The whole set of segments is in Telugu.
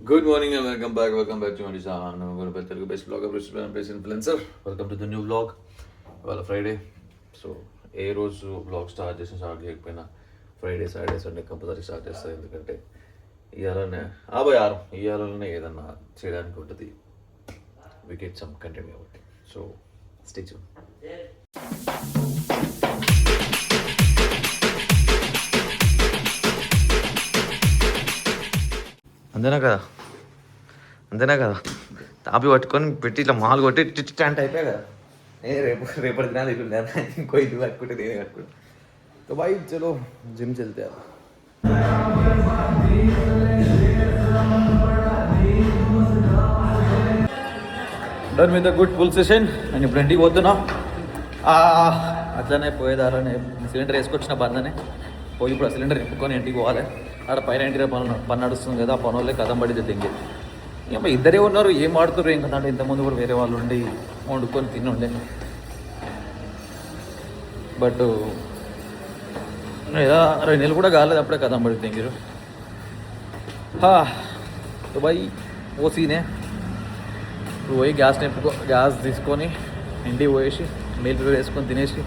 Good morning and welcome back to Madishan. I'm going to be the best vlogger, best influencer. Welcome to the new vlog. Well, Friday. So, ఏ రోజు బ్లాగ్ స్టార్ట్ చేయకపోయినా Friday Saturday Sunday compulsory start చేస్తుంది. ఎందుకంటే ఇవాళనే ఏదన్నా చేయడానికి ఉంటుంది. వి గెట్ సమ్ కంటెంట్ కాబట్టి. So stay tune. అంతేనా కదా తాపి పట్టుకొని పెట్టి ఇట్లా మాలు కొట్టి అంటే అయిపోయా కదా. రేపటి దినాలు ఇల్లు ఇంకో ఇల్లు కట్టుకుంటే నేనే కట్టుకుంటా. तो भाई चलो जिम चलते हैं. Done with the good full session. నేను ఇప్పుడు ఇంటికి పోతున్నా. అట్లనే పోయేదారనే సిలిండర్ వేసుకొచ్చిన బందనే పోయి ఇప్పుడు ఆ సిలిండర్ నింపుకొని ఇంటికి పోవాలి. ఆడ పైన ఇంటికి పని నడుస్తుంది కదా, పని వాళ్ళే కథం పడితే తెంగి ఏమో ఇద్దరే ఉన్నారు. ఏం ఆడుతున్నారు ఏం కదా అంటే ఇంతకుముందు కూడా వేరే వాళ్ళు ఉండి వండుకొని తిని ఉండే. బట్ ఏదో 2 నెలలు కూడా కాలేదు అప్పుడే కథం పడి తెంగిరు. బాయ్ ఓ సీనే ఇప్పుడు పోయి గ్యాస్ తీసుకొని ఇంటికి పోయేసి మీల్ ప్రిపేర్ వేసుకొని తినేసి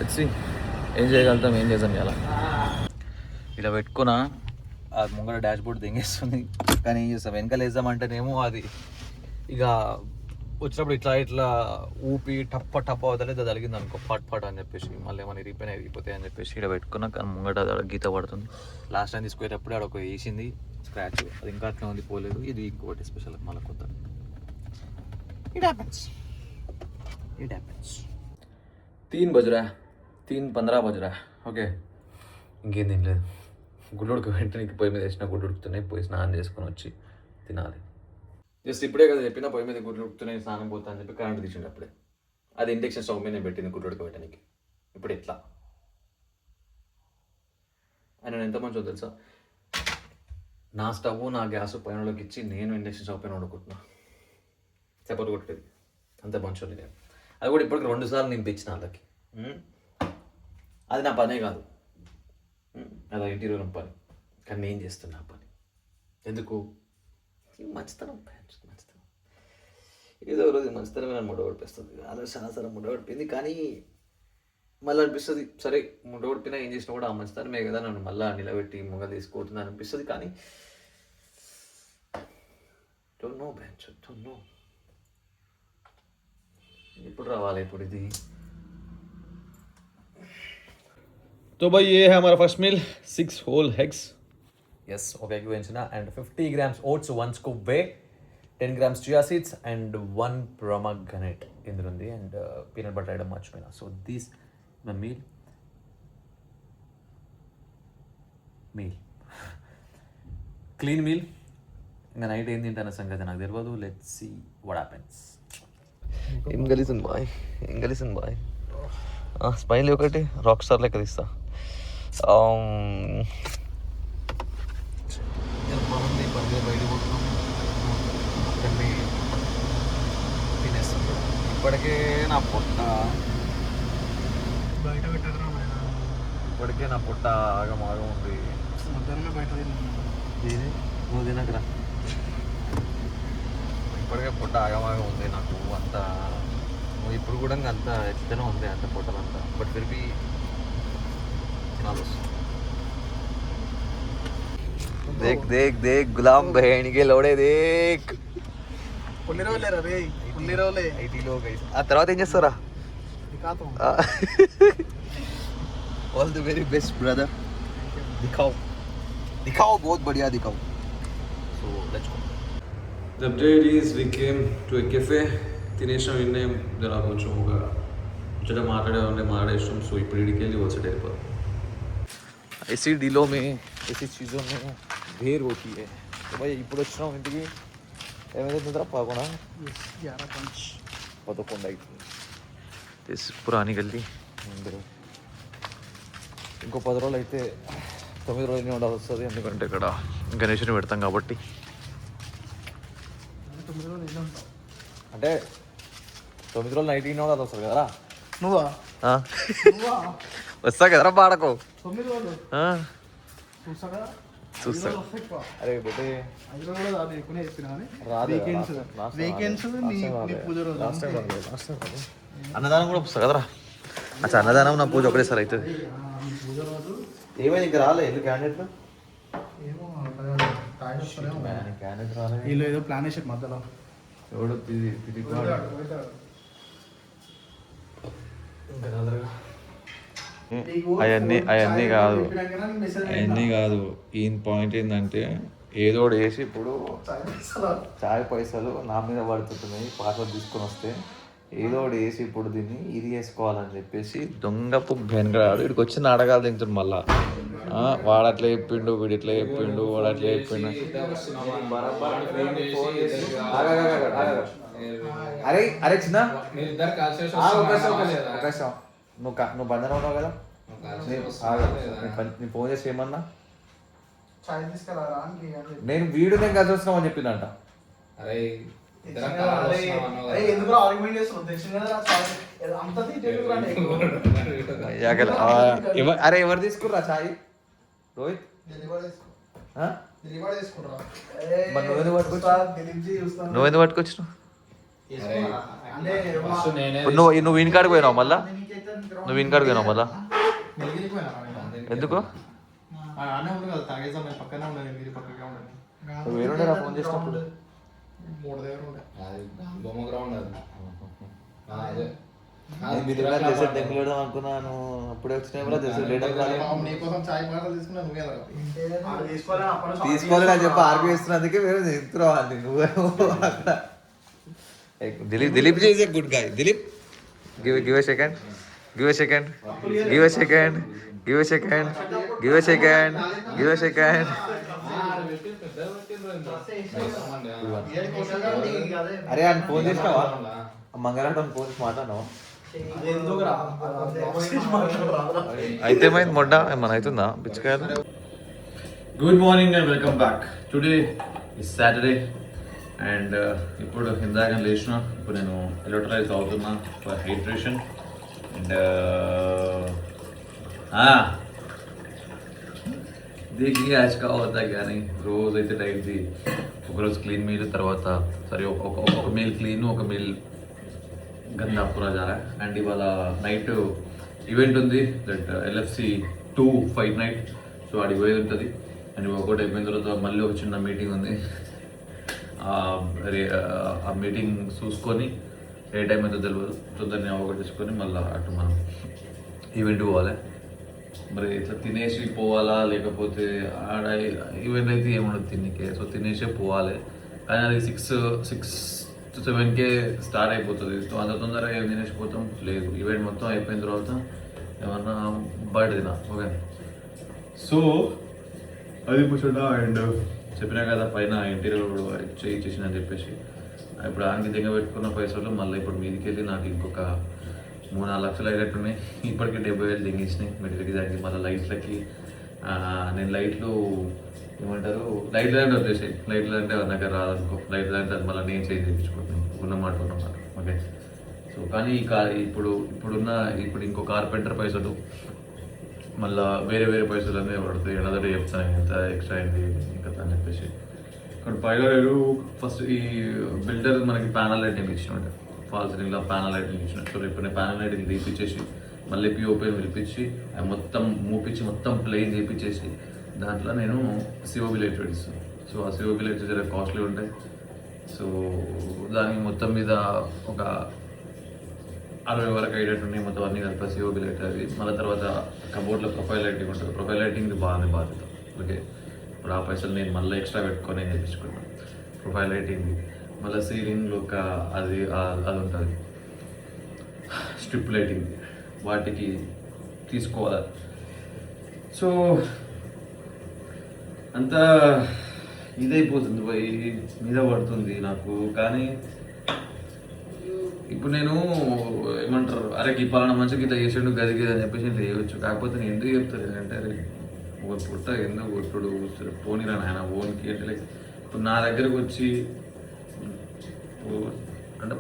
వచ్చి ఏం చేయగలుగుతాం ఏం చేద్దాం ఇలా పెట్టుకున్నా. అది ముంగడ డాష్ బోర్డ్ తెంగేస్తుంది. కానీ ఏం చేస్తాం వెనకాల వేద్దామంటేనేమో అది ఇక వచ్చినప్పుడు ఇట్లా ఊపి టప్ప అవుతలేదు. అది తగిలింది అనుకో ఫట్ అని చెప్పేసి మళ్ళీ ఏమైనా ఇరిగిపోతాయి అని చెప్పేసి ఇక్కడ పెట్టుకున్నా. కానీ ముంగట గీత పడుతుంది. లాస్ట్ టైం తీసుకునేటప్పుడు అక్కడ ఒక వేసింది స్క్రాచ్, అది ఇంకా అట్లా ఉంది పోలేదు. ఇది ఇంకోటి స్పెషల్ మళ్ళీ కొత్త. ఇట్ హ్యాపెన్స్ 3 बज रहा है 3:15 बज रहा है. ఓకే ఇంకేం తినలేదు. గుడ్డు ఉడకబెట్టడానికి పొయ్యి మీద వేసిన గుడ్డు ఉడుకుతున్నాయి. పోయి స్నానం చేసుకొని వచ్చి తినాలి. జస్ట్ ఇప్పుడే కదా చెప్పిన పొయ్యి మీద గుడ్లు ఉడుకుతున్నాయి స్నానం పోతా అని చెప్పి కరెంట్ తీసిండు అప్పుడే. అది ఇండక్షన్ స్టవ్ మీద నేను పెట్టింది గుడ్డు ఉడకబెట్టడానికి. ఇప్పుడు ఎట్లా అని నేను ఎంత మంచిదో తెలుసా, నా స్టవ్ నా గ్యాస్ పైనలోకి ఇచ్చి నేను ఇండక్షన్ స్టవ్ పైన వండుకుంటున్నా. చెప్పలు కొట్టేది అంత మంచిది నేను. అది కూడా ఇప్పటికి 2 సార్లు నింపించిన వాళ్ళకి. అది నా పనే కాదు, అది ఇంటీరియర్ పని. కానీ నేను చేస్తున్నా పని ఎందుకు? మంచితనం ఏదో రోజు మంచితనమే నన్ను ముడగొడిపిస్తుంది. అలా చాలా ముడగొడిపోయింది. కానీ మళ్ళీ అనిపిస్తుంది సరే ముడగొడిపినా ఏం చేసినా కూడా ఆ మంచితనమే కదా నన్ను మళ్ళీ నిలబెట్టి ముంగ తీసుకుంటుంది అనిపిస్తుంది. కానీ డోంట్ నో ఇప్పుడు రావాలి ఇప్పుడు ఇది. तो भाई ये है हमारा first meal 6 whole eggs. Yes, ఒక ఎగ్ వేయించిన and 50 grams oats, 1 scoop whey, 10 grams chia seeds and 1 pomegranate ఇందులో ఉంది. అండ్ పీనట్ బటర్ వేయడం మర్చిపోయినా. So this my meal clean meal. ఇంకా నైట్ ఏం తింటాను సంగతి నాకు తెలియదు. Let's see what happens. ఏం కలిసింది బాయ్ స్మైల్ ఒకటి రాక్ స్టార్ లెక్క తీస్తా. ఇప్పటికే నా పొట్ట ఆగమాగం ఉంది. నువ్వు తినకరా. ఇప్పటికే పొట్ట ఆగమాగం ఉంది నాకు. అంత ఇప్పుడు కూడా అంత ఎట్లనే ఉంది అంత పొట్టలంతా. బట్ ఫిర్బీ తినాలి వస్తుంది. देख गुलाम बहन के लोड़े देख. ఆ తర్వాత ఏం చేస్తారా? All the very best brother. दिखाओ बहुत बढ़िया दिखाओ. So let's go. The update is we came to a cafe. తినేసాం నిన్నే జర కొంచెం ఒక ముచ్చట మాట్లాడేసాం. సో ఇప్పుడు ఇడికి వెళ్ళి వచ్చే టైప్ ऐसी डीलों में ऐसी चीज़ों में ढेर होती है. तो भाई ఇప్పుడు వచ్చినాం ఇంటికి. ఏమైతే నిద్ర పాకుండా 11 అవుతుంది. దిస్ పురాణి గల్లీ. ఇంకో 10 రోజులు అయితే 9 రోజులు ఉండాల్సి వస్తుంది. ఎందుకంటే ఇక్కడ గణేషుని పెడతాం కాబట్టి. అంటే 9 రోజులు నైట్ ఈయన కూడా వస్తుంది కదరా. నువ్వా వస్తా కదరా బాడకు. 9 రోజులు చూస్తాడు. అరే బెటే అన్నదానం కూడా వస్తుంది కదరా. అచ్చా అన్నదానం నా పూజ ఒకటేసారి అవుతుంది. ఏమైంది ఇంకా రాలే ఎందుకు క్యాండిడేట్లు వీళ్ళు ఏదో ప్లాన్ వేసారు మధ్యలో. ఎవడు అవన్నీ కాదు. ఈయన పాయింట్ ఏంటంటే ఏదో ఒకటి వేసి ఇప్పుడు చాయ్ పైసలు నా మీద పడుతున్నాయి, పాస్వర్డ్ తీసుకొని వస్తే ఏదో ఒకటి వేసి ఇప్పుడు దీన్ని ఇది వేసుకోవాలని చెప్పేసి దొంగపు బెనగడాడు. ఇక్కడికి వచ్చి నాటకాలు తింటుంది మళ్ళా. వాడు అట్లా చెప్పిండు, వీడు ఇట్లా చెప్పిండు, వాడు అట్లా చెప్పిండు. అరే అరే చిన్న నువ్వు బంధన ఉన్నావు కదా, నీ ఫోన్ చేసి ఏమన్నా నేను వీడియో కలిసి వస్తున్నావు అని చెప్పిందంట. అరే ఎవరు తీసుకుర్రా చాయ్? రోహిత్ నువ్వెందుకు పట్టుకొచ్చినావు? నువ్వు వీని కాడికి పోయినావు మళ్ళా? నువ్వు వీని కాడికి పోయినావు మళ్ళా ఎందుకు? వేరుండేరా ఫోన్ చేసినప్పుడు? అనుకున్నాను అప్పుడే తీసుకోవాలి అని చెప్పి ఆర్గ్యూ చేస్తున్నందుకే వేరే చెప్తున్నావు నువ్వు. Dilip is a good guy. Dilip give a second, give a second, give a second, give a second, give a second, give a second. అరే అని ఫోన్ చేసినావా? మంగళవారం ఫోన్ చేసి మాట్లాడినావా? అయితే ఏమైంది మొడ్డ ఏమన్నా అవుతుందా పిచ్చికాయలు? Good morning and welcome back. Today is Saturday and ఇప్పుడు ఇందాక లేచిన. ఇప్పుడు నేను ఎలక్ట్రోలైట్స్ అవుతున్నా ఫర్ హైడ్రేషన్ అండ్ देखिए आज का होता क्या नहीं रोज అయితే డైలీ ఒకరోజు క్లీన్ మీల్ తర్వాత సారీ ఒక మీల్ క్లీన్ ఒక మీల్ గందా పూరా జారా. అండ్ ఇవాళ నైట్ ఈవెంట్ ఉంది that LFC 2 fight night. So అది పోయేది ఉంటుంది. అండ్ ఒకటి అయిపోయిన తర్వాత మళ్ళీ ఒక చిన్న మీటింగ్ ఉంది. ఆ మీటింగ్ చూసుకొని ఏ టైం అయితే తెలియదు తొందరనే ఒకటి తీసుకొని మళ్ళీ అటు మనం ఈవెంట్ పోవాలి. మరి ఇట్లా తినేసి పోవాలా లేకపోతే ఆడ ఈవెంట్ అయితే ఏముండదు తిన్నికే. సో తినేసే పోవాలి. కానీ అది 6 to 7 స్టార్ట్ అయిపోతుంది. సో అంత తొందరగా ఏం తినేసి పోతాం లేదు. ఈవెంట్ మొత్తం అయిపోయిన తర్వాత ఏమన్నా బయట తినా ఓకే. సో అది కూర్చుంటా. అండ్ చెప్పినా కదా పైన ఇంటీరియర్ చేసిందని చెప్పేసి ఇప్పుడు ఆయనకి దిగ పెట్టుకున్న పైసలు మళ్ళీ ఇప్పుడు మీదికి వెళ్ళి నాకు ఇంకొక 3-4 లక్షలు అయినట్టున్నాయి. ఇప్పటికీ 70,000 దింగిచ్చినాయి మెటీరియల్కి దానికి. మళ్ళీ లైట్లకి నేను లైట్లు ఏమంటారు లైట్లు అంటే వచ్చేసాయి. లైట్లు అంటే దగ్గర రాదనుకో. లైట్లు అంటే అది మళ్ళీ నేను చేంజ్ చేయించుకుంటున్నాను ఉన్నమాట ఓకే. సో కానీ ఇప్పుడు ఇంకో కార్పెంటర్ పైసలు మళ్ళీ వేరే పైసలు అన్నీ పడుతాయి. ఎనదర్ చెప్తాను ఎంత ఎక్స్ట్రా అయింది ఇంకా అని చెప్పేసి. ఇక్కడ పైగా ఫస్ట్ ఈ బిల్డర్ మనకి ప్యానల్ లైటింగ్ ఇచ్చినట్టు ఫాల్ సీలింగ్లో ప్యానల్ లైటింగ్ ఇచ్చినట్టు. సో ఇప్పుడు నేను ప్యానల్ లైటింగ్ తీపిచ్చేసి మళ్ళీ పిఓపి పిలిపించి అవి మొత్తం మూపించి మొత్తం ప్లెయిన్ చేయించేసి దాంట్లో నేను సిఓబి లైట్ పెట్టిస్తాను. సో ఆ సిఓబి లైట్స్ జర కాస్ట్లీ ఉంటాయి. సో దానికి మొత్తం మీద ఒక 60 వరకు అయ్యేటట్టున్నాయి మొత్తం అన్నీ కలిపి సిఓబి లైట్ అవి. మళ్ళీ తర్వాత కబోర్డ్లో ప్రొఫైల్ లైటింగ్ ఉంటుంది. ప్రొఫైల్ లైటింగ్ బాగానే బాధ్యత ఓకే. ఇప్పుడు ఆ పైసలు నేను మళ్ళీ ఎక్స్ట్రా పెట్టుకొని చేయించుకున్నాను ప్రొఫైల్ లైటింగ్. మళ్ళీ సీలింగ్లో ఒక అది ఉంటుంది స్ట్రిప్ లైటింగ్ వాటికి తీసుకోవాలి. సో అంతా ఇదైపోతుంది మీద పడుతుంది నాకు. కానీ ఇప్పుడు నేను ఏమంటారు అరే ఈ పలానా మంచిగా ఇట్లా చేసాడు గదికి అని చెప్పేసి ఇట్లా చేయవచ్చు. కాకపోతే నేను ఎందుకు చెప్తాను ఏంటంటే అరే ఒక పుట్ట ఎందుకు కొట్టుడు పోనీరా నాయన ఓన్కి అంటే ఇప్పుడు నా దగ్గరకు వచ్చి అంటే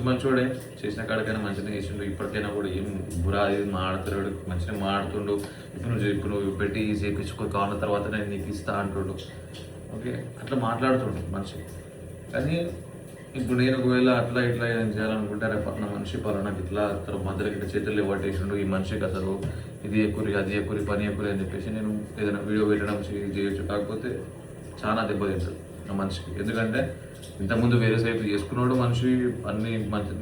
మంచోడే, చేసిన కాడికైనా మంచిగా చేసిండు. ఇప్పటికైనా కూడా ఏం బురా ఇది మాడుతున్నాడు, మంచిగా మాడుతుండు. ఇప్పుడు నువ్వు పెట్టి చేయించుకో కావాల తర్వాత నేను నీకు ఇస్తా అంటుండు. ఓకే, అట్లా మాట్లాడుతుండు మనిషి. కానీ ఇప్పుడు నేను ఒకవేళ అట్లా ఇట్లా ఏం చేయాలనుకుంటే రేపు పక్కన మనిషి పలానాకి ఇట్లా మధ్యలో ఇట్లా చేతులు ఇవ్వటేసిండు, ఈ మనిషికి అసలు ఇది ఎక్కురి అది ఎక్కురి పని ఎక్కురి అని చెప్పేసి నేను ఏదైనా వీడియో పెట్టడం చేయొచ్చు. కాకపోతే చాలా దెబ్బతింటుంది ఆ మనిషికి. ఎందుకంటే ఇంతకుముందు వేరే సైడ్ చేసుకున్నాడు మనిషి, అన్ని మంచి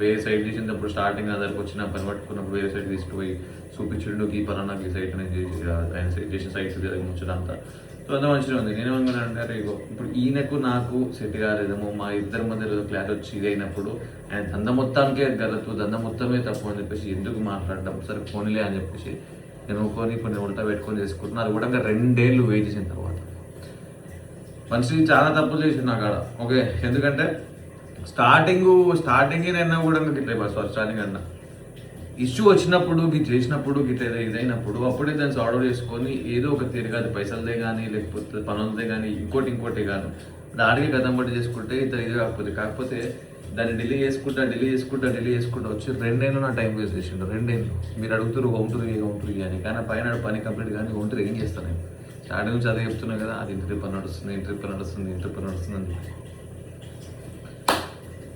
వేరే సైడ్ చేసినప్పుడు స్టార్టింగ్ అందరికి వచ్చిన పని పట్టుకున్నప్పుడు వేరే సైడ్ తీసుకుపోయి చూపించిండు ఈ పలానాకి ఈ సైట్ నేను చేసి ఆయన చేసిన సైట్స్ ముచ్చడంతా. సో అంత మంచిగా ఉంది. నేనేమనుకున్నానంటే ఇప్పుడు ఈయనకు నాకు సెట్ కాలేదేమో, మా ఇద్దరి మధ్యలో క్లాస్ వచ్చి ఇదైనప్పుడు ఆయన దంద మొత్తానికే గలతు, దంద మొత్తమే తప్పు అని చెప్పేసి ఎందుకు మాట్లాడడం, సరే పోనీలే అని చెప్పేసి నేను కొన్ని ఉల్టా పెట్టుకొని చేసుకుంటున్నాను. అది కూడా 2 ఏళ్ళు వెయిట్ చేసిన తర్వాత మనిషి చాలా తప్పులు చేసింది నా కాడ. ఓకే, ఎందుకంటే స్టార్టింగ్ నేను కూడా గిట్ల స్టార్టింగ్ అన్నా ఇష్యూ వచ్చినప్పుడు చేసినప్పుడు గిట్ల ఇదైనప్పుడు అప్పుడే దాన్ని సాల్వ్ అవుట్ చేసుకొని ఏదో ఒక తీరుగా అది పైసలదే కానీ లేకపోతే పనులదే కానీ ఇంకోటి కానీ దానికి గతం బట్టి చేసుకుంటే ఇది కాకపోతే దాన్ని డిలే చేసుకుంటా వచ్చి 2 ఏళ్ళు నా టైం వేస్ట్ చేసిండు. 2 ఏళ్ళు మీరు అడుగుతారు ఒంటరి అని, కానీ పైన పని కంప్లీట్ కానీ ఒంటరి ఏం చేస్తాను నేను. స్టార్టింగ్ నుంచి అదే చెప్తున్నా కదా, అది ఇంటి పని నడుస్తుంది అని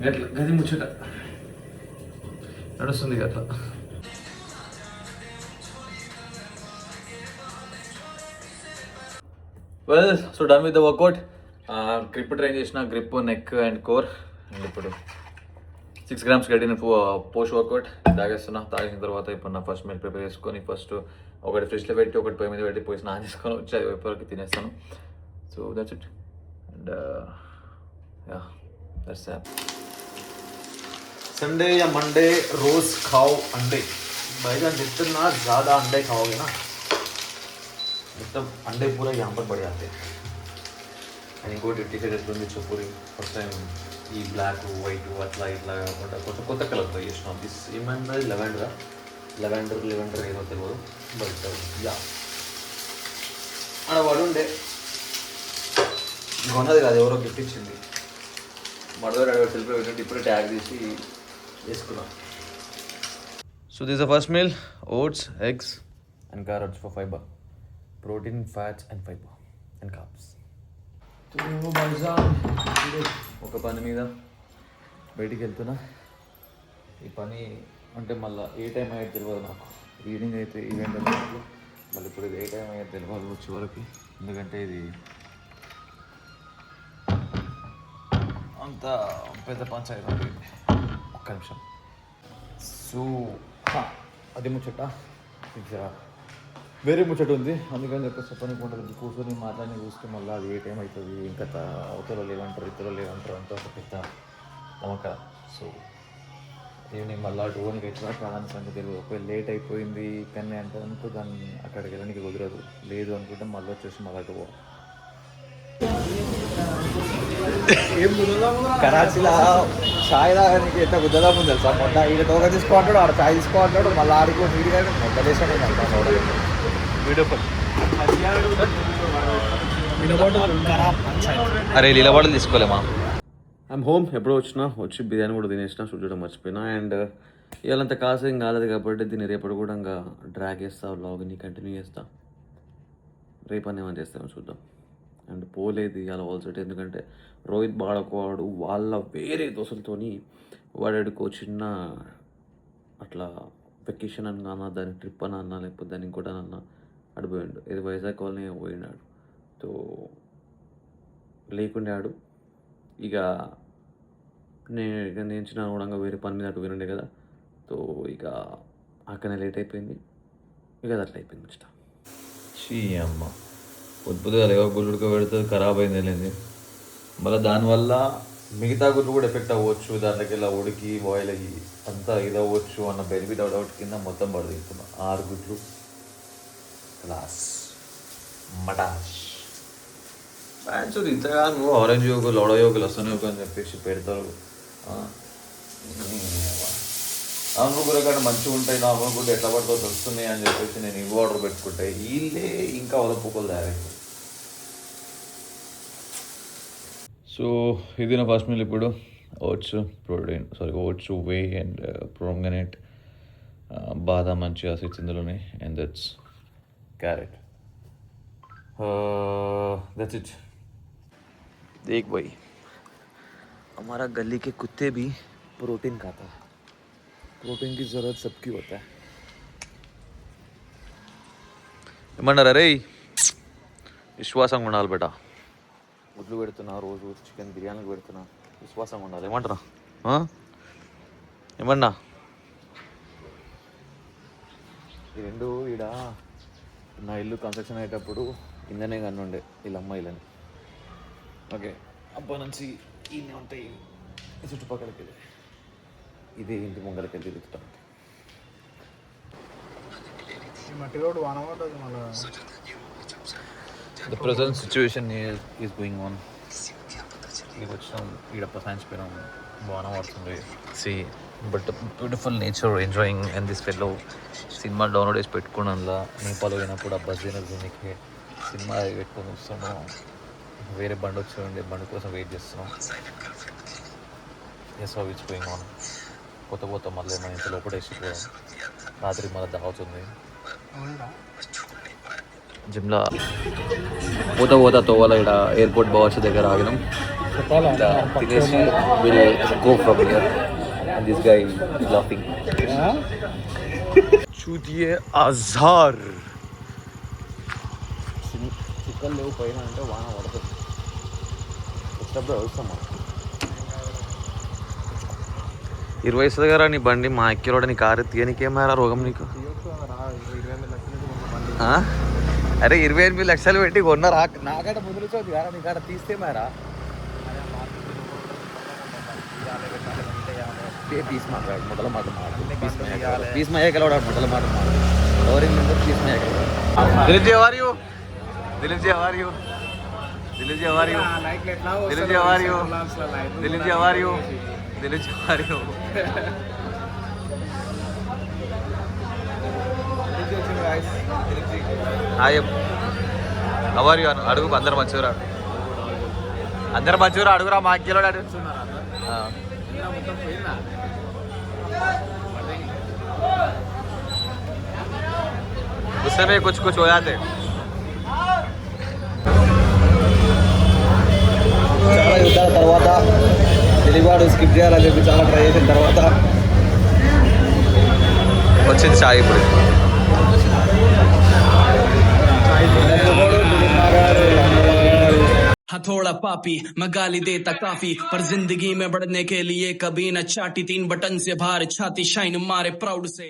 ఎట్లా గది ముచ్చట నడుస్తుంది అట్లా. Well, so done with the workout. Grip train చేసిన, grip, neck and core. And ఇప్పుడు 6 grams కట్టిన పోస్ట్ వర్కౌట్ తాగేస్తున్నా. తాగేసిన తర్వాత ఇప్పుడు నా ఫస్ట్ మీల్ ప్రిపేర్ చేసుకొని ఫస్ట్ ఒకటి ఫ్రిడ్జ్లో పెట్టి ఒకటి పొయ్యి మీద పెట్టి పోయి స్నానం చేసుకొని వచ్చి అది వైపు తినేస్తాను. So that's it. And that's it. Sunday या मंडे रोज खाओ अंडे. भाईजान जितना ज़्यादा अंडे खाओगे ना मतलब अंडे पूरा यहाँ पर बढ़ जाते हैं. అండ్ ఇంకోటి టీషర్ట్ పూరి ఫస్ట్ టైం ఈ బ్లాక్ వైట్ అట్లా ఇట్లా కాకుండా కొత్త కలర్తో చేసినాం. దిస్ ఏమన్నా లెవెండర్ ఏదో తెలియదు, బట్ యా ఆడ వాడు ఉండే కొన్నది కాదు, ఎవరో గిఫ్ట్ ఇచ్చింది. మడదోడు సెల్ఫీ పెట్టినట్టు ఇప్పుడే ట్యాగ్ తీసి వేసుకున్నాం. So this the first meal, oats, eggs and carrots for fibre, protein, fats and fibre and carbs. ఒక పని మీద బయటికి వెళ్తున్నా. ఈ పని అంటే మళ్ళీ ఏ టైం అయ్యేది తెలియదు నాకు. ఈవినింగ్ అయితే ఈవెంట్ అన్నట్లు, మళ్ళీ ఇప్పుడు ఇది ఏ టైం అయ్యేది తెలియదు వచ్చే వరకు. ఎందుకంటే ఇది అంత పెద్ద పంచాయతీ ఉంటుంది. ఒక్క నిమిషం. సో అది ముచ్చట, వేరే ముచ్చట ఉంది. అందుకని చెప్పేసి చెప్పనుకుంటుంది కూర్చొని మాట్లాడి చూస్తే మళ్ళీ అది ఏ టైం అవుతుంది, ఇంకా అవతల లేవంటారు అంతా ఒక పెద్ద నమ్మక. సో ఈవినింగ్ మళ్ళీ 2 ఎట్లా కాదని సంగతి తెలియదు. ఒకవేళ లేట్ అయిపోయింది కానీ అంటే అనుకో దాన్ని అక్కడికి వెళ్ళడానికి కుదరదు. లేదు అనుకుంటే మళ్ళీ వచ్చేసి మళ్ళీ పోవాలి. కరాచీలో ఛాయ్ తాగడానికి ఎంత గుద్దదా ఉంది తెలుసా. మొన్న ఈడ తోక తీసుకోంటాడు, ఆడ ఛాయ్ తీసుకోంటాడు, మళ్ళీ ఆడికి నీరు కానీ మొన్న వేసాడు. అరే లీలా బాటలు తీసుకోలేమా. I'm home. ఎప్పుడో వచ్చి బిర్యానీ కూడా తినేసిన, చూడడం మర్చిపోయినా. అండ్ ఇవాళంత కాసు ఏం కాలేదు కాబట్టి దీన్ని రేపటి కూడా ఇంకా డ్రాగ్ చేస్తా, వ్లాగ్ని కంటిన్యూ చేస్తా. రేపని ఏమైనా చేస్తామో చూద్దాం. అండ్ పోలేదు ఇవాళ ఆల్సోటి, ఎందుకంటే రోహిత్ బాడకవాడు వాళ్ళ వేరే దోస్తులతోని వాడుకో చిన్న అట్లా వెకేషన్ అని అన్నా, దాని ట్రిప్ అని అన్నా, లేకపోతే దాన్ని ఇంకోటి అన్నా అడిపోయాడు. ఇది వైజాగ్ కాలనీ పోయినాడు. సో లేకుండే ఆడు ఇక నేను చిన్న కూడా వేరే పని మీద అటు పోయినండే కదా. సో ఇక అక్కడనే లేట్ అయిపోయింది. ఇక అది అట్లా అయిపోయింది ముచ్చట. షీ అమ్మ పొద్దుగా లేవో గుళ్ళుడుకో పెడుతుంది, ఖరాబ్ అయింది వెళ్ళింది. మళ్ళీ దానివల్ల మిగతా గుడ్లు కూడా ఎఫెక్ట్ అవ్వచ్చు, దాంట్లోకి ఇలా ఉడికి బాయిల్ అయ్యి అంతా ఇది అవ్వచ్చు అన్న బెనిఫిట్ అవుట్ కింద మొత్తం పడుతున్నాం. 6 గుడ్లు క్లాస్ మటాష్ ఫ్యాన్స్ ఇంతగా నువ్వు ఆరెంజ్ యోగు, లోడ యోగు, లసన్ యోగు అని చెప్పేసి పెడతారు. అవును కూడా మంచిగా ఉంటాయి, నా అమ్మ కూడా ఎట్లా పడుతుందో వస్తున్నాయి అని చెప్పేసి నేను ఇవి ఆర్డర్ పెట్టుకుంటే వీళ్ళే ఇంకా వదపుకోలు తయారైంది. సో ఇది నా ఫస్ట్ మీల్. ఇప్పుడు oats protein oats whey and pomegranate బాదాం మంచిగా సీడ్స్ ఇందులోనే and that's carrot that's it देख भाई हमारा गली के कुत्ते भी प्रोटीन खाता है प्रोटीन की ज़रूरत सबकी होता है ఏమన్నారా రే విశ్వాసంగా ఉండాలి బేట గుడ్లు పెడుతున్నా రోజు చికెన్ బిర్యానీకి పెడుతున్నా విశ్వాసంగా ఉండాలి ఏమంటారా ఏమన్నా ఈ రెండు ఈడ నా ఇల్లు కన్స్ట్రక్షన్ అయ్యేటప్పుడు కిందనే కన్నుండే వీళ్ళ అమ్మాయిలని ఓకే అప్పటి నుంచి ఈయన ఉంటాయి ఈ చుట్టుపక్కలకి వెళ్ళి ఇదే ఇంటి ముంగలకి వెళ్ళి తిరుగుతాం ఈ మట్టి రోడ్డు వాన పడుతుంది మళ్ళీ the present situation is going on ఇది వచ్చినాం ఈడప్ప సాయించిపోయినాం బాగా పడుతుంది సి but beautiful nature enjoying and this fellow cinema download చేసి పెట్టుకుని అందులో నేపాల్ పోయినప్పుడు ఆ బస్ దీనికి సినిమా పెట్టుకొని వస్తున్నాం వేరే బండి వచ్చి ఉండే బండి కోసం వెయిట్ చేస్తున్నాం yes how it's going on కొత్త మళ్ళీ మన ఇంత లోపల వేసిపోవడం రాత్రి మళ్ళీ దావుతుంది జిమ్లా పోతా తోవాల ఇక్కడ ఎయిర్పోర్ట్ బావర్స్ దగ్గర ఆగినాం తినేసి will go from here and this guy is laughing చూతియే అజార్ చిక్కలు లేవు పైన అంటే వాన పడుతుంది వచ్చినప్పుడు వస్తామా 20 దగ్గర నీ బండి మా ఎక్కిరోడ నీ కారు తీయనికేమారా రోగం నీకు అరే 28 లక్షలు పెట్టి కొన్నారా నాకంటే ముందు నుంచి కారా నీ కాడ తీస్తే మారా పీస్ మాట్లాడు మొదల మాట పీస్ మయ్యకలవాడు మొదల మాట ఎవరింగ్ పీస్ మయ్యకలవాడు Dilip ji are you Dilip ji are you Dilip ji are you Dilip ji are you Dilip ji are you Dilip ji are you hi our you అడుగు అందరు మంచిగా అడుగురా మా కిలో गुस्से में कुछ हो जाते చాలా యుద్ధాల తర్వాత తెలివాడు స్కిప్ చేయాలని చెప్పి చాలా ట్రై చేసిన తర్వాత వచ్చింది చాయ్ ఇప్పుడు हथौड़ा पापी मैं गाली देता काफी पर जिंदगी में बढ़ने के लिए कभी न चाटी 3 बटन से बाहर छाती शाइन मारे प्राउड से